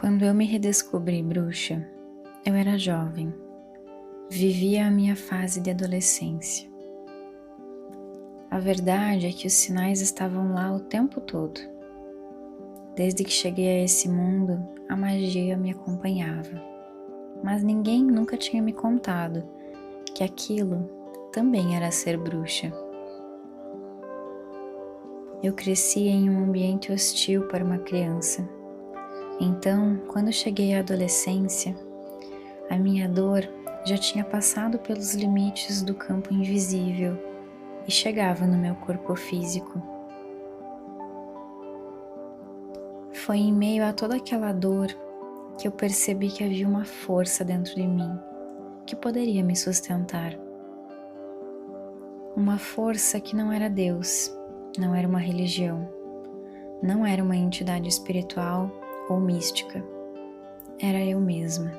Quando eu me redescobri bruxa, eu era jovem, vivia a minha fase de adolescência. A verdade é que os sinais estavam lá o tempo todo. Desde que cheguei a esse mundo, a magia me acompanhava. Mas ninguém nunca tinha me contado que aquilo também era ser bruxa. Eu cresci em um ambiente hostil para uma criança. Então, quando cheguei à adolescência, a minha dor já tinha passado pelos limites do campo invisível e chegava no meu corpo físico. Foi em meio a toda aquela dor que eu percebi que havia uma força dentro de mim que poderia me sustentar. Uma força que não era Deus, não era uma religião, não era uma entidade espiritual ou mística. Era eu mesma.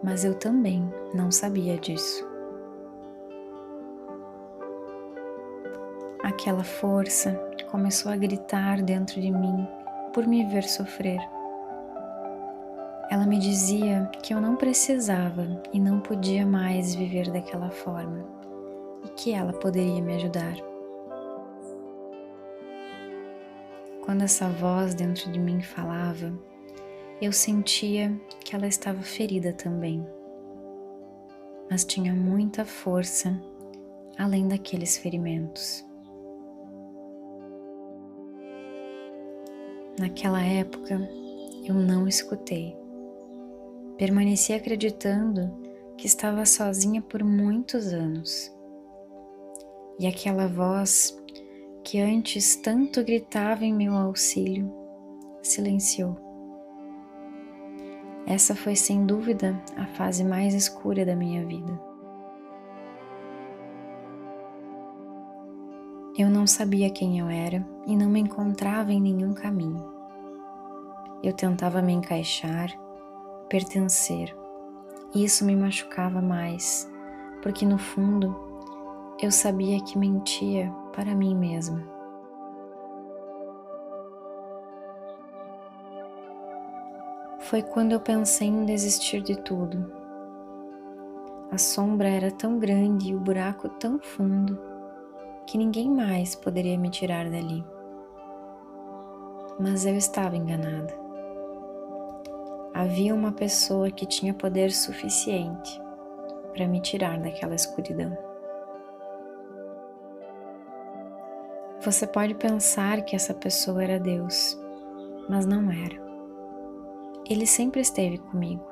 Mas eu também não sabia disso. Aquela força começou a gritar dentro de mim por me ver sofrer. Ela me dizia que eu não precisava e não podia mais viver daquela forma e que ela poderia me ajudar. Quando essa voz dentro de mim falava, eu sentia que ela estava ferida também, mas tinha muita força além daqueles ferimentos. Naquela época, eu não escutei. Permaneci acreditando que estava sozinha por muitos anos. E aquela voz que antes tanto gritava em meu auxílio, silenciou. Essa foi sem dúvida a fase mais escura da minha vida. Eu não sabia quem eu era e não me encontrava em nenhum caminho. Eu tentava me encaixar, pertencer, e isso me machucava mais, porque no fundo eu sabia que mentia para mim mesma. Foi quando eu pensei em desistir de tudo. A sombra era tão grande e o buraco tão fundo que ninguém mais poderia me tirar dali. Mas eu estava enganada. Havia uma pessoa que tinha poder suficiente para me tirar daquela escuridão. Você pode pensar que essa pessoa era Deus, mas não era. Ele sempre esteve comigo,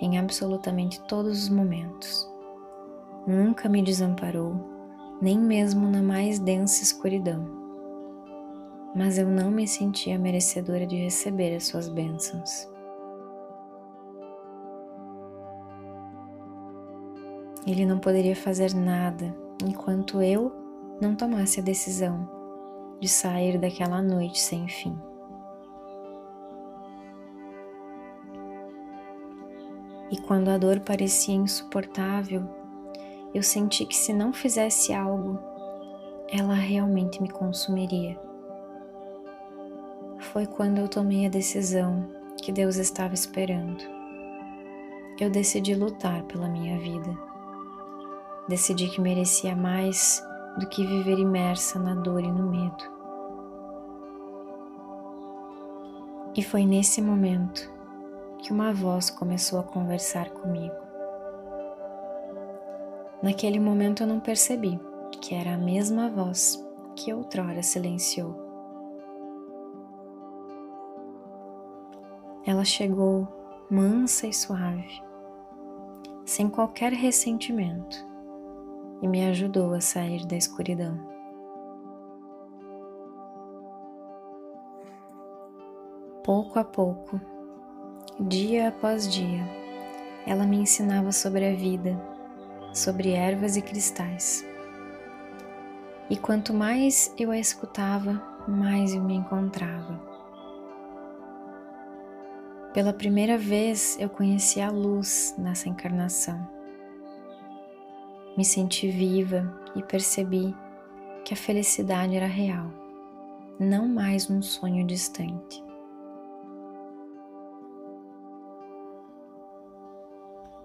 em absolutamente todos os momentos. Nunca me desamparou, nem mesmo na mais densa escuridão. Mas eu não me sentia merecedora de receber as suas bênçãos. Ele não poderia fazer nada enquanto eu não tomasse a decisão de sair daquela noite sem fim. E quando a dor parecia insuportável, eu senti que se não fizesse algo, ela realmente me consumiria. Foi quando eu tomei a decisão que Deus estava esperando. Eu decidi lutar pela minha vida. Decidi que merecia mais do que viver imersa na dor e no medo. E foi nesse momento que uma voz começou a conversar comigo. Naquele momento eu não percebi que era a mesma voz que outrora silenciou. Ela chegou mansa e suave, sem qualquer ressentimento, e me ajudou a sair da escuridão. Pouco a pouco, dia após dia, ela me ensinava sobre a vida, sobre ervas e cristais. E quanto mais eu a escutava, mais eu me encontrava. Pela primeira vez eu conheci a luz nessa encarnação. Me senti viva e percebi que a felicidade era real, não mais um sonho distante.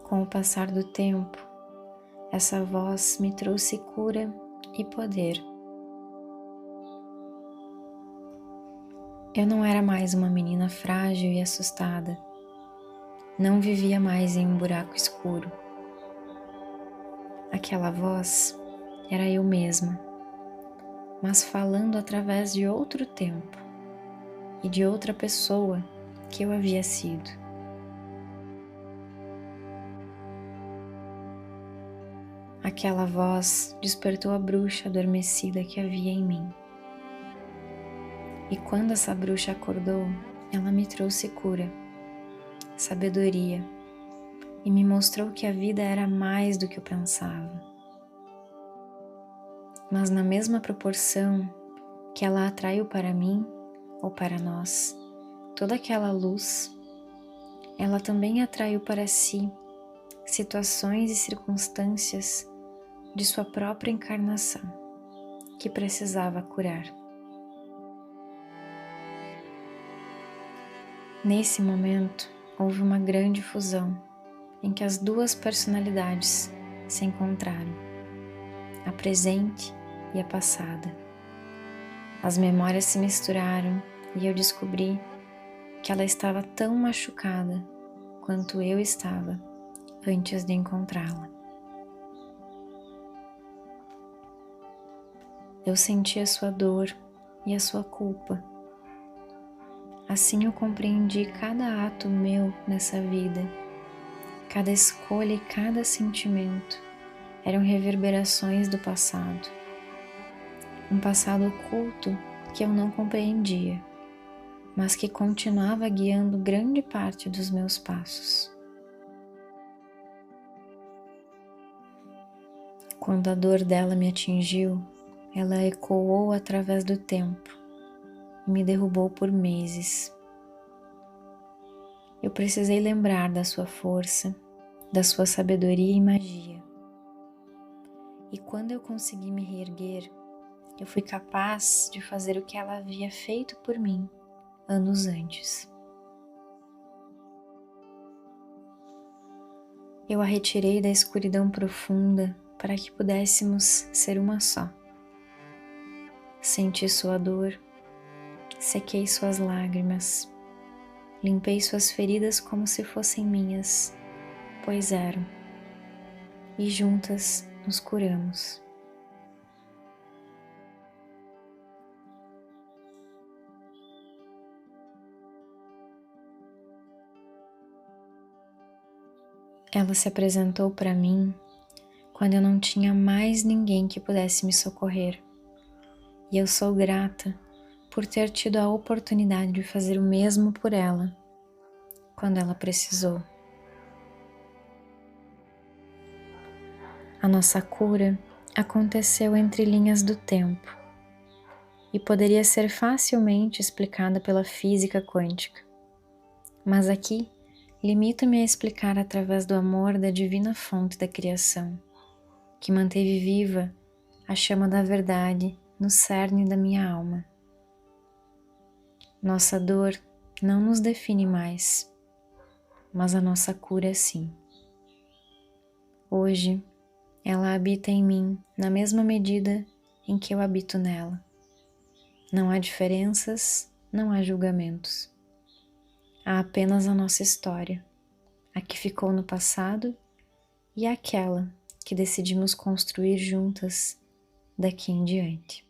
Com o passar do tempo, essa voz me trouxe cura e poder. Eu não era mais uma menina frágil e assustada. Não vivia mais em um buraco escuro. Aquela voz era eu mesma, mas falando através de outro tempo e de outra pessoa que eu havia sido. Aquela voz despertou a bruxa adormecida que havia em mim. E quando essa bruxa acordou, ela me trouxe cura, sabedoria e me mostrou que a vida era mais do que eu pensava. Mas na mesma proporção que ela atraiu para mim ou para nós toda aquela luz, ela também atraiu para si situações e circunstâncias de sua própria encarnação que precisava curar. Nesse momento, houve uma grande fusão em que as duas personalidades se encontraram, a presente e a passada. As memórias se misturaram e eu descobri que ela estava tão machucada quanto eu estava antes de encontrá-la. Eu senti a sua dor e a sua culpa. Assim eu compreendi cada ato meu nessa vida. Cada escolha e cada sentimento eram reverberações do passado. Um passado oculto que eu não compreendia, mas que continuava guiando grande parte dos meus passos. Quando a dor dela me atingiu, ela ecoou através do tempo e me derrubou por meses. Eu precisei lembrar da sua força, da sua sabedoria e magia. E quando eu consegui me reerguer, eu fui capaz de fazer o que ela havia feito por mim anos antes. Eu a retirei da escuridão profunda para que pudéssemos ser uma só. Senti sua dor, sequei suas lágrimas, limpei suas feridas como se fossem minhas, pois eram, e juntas nos curamos. Ela se apresentou para mim quando eu não tinha mais ninguém que pudesse me socorrer, e eu sou grata por ter tido a oportunidade de fazer o mesmo por ela quando ela precisou. A nossa cura aconteceu entre linhas do tempo e poderia ser facilmente explicada pela física quântica, mas aqui limito-me a explicar através do amor da divina fonte da criação, que manteve viva a chama da verdade no cerne da minha alma. Nossa dor não nos define mais, mas a nossa cura sim. Hoje, ela habita em mim na mesma medida em que eu habito nela. Não há diferenças, não há julgamentos. Há apenas a nossa história, a que ficou no passado e aquela que decidimos construir juntas daqui em diante.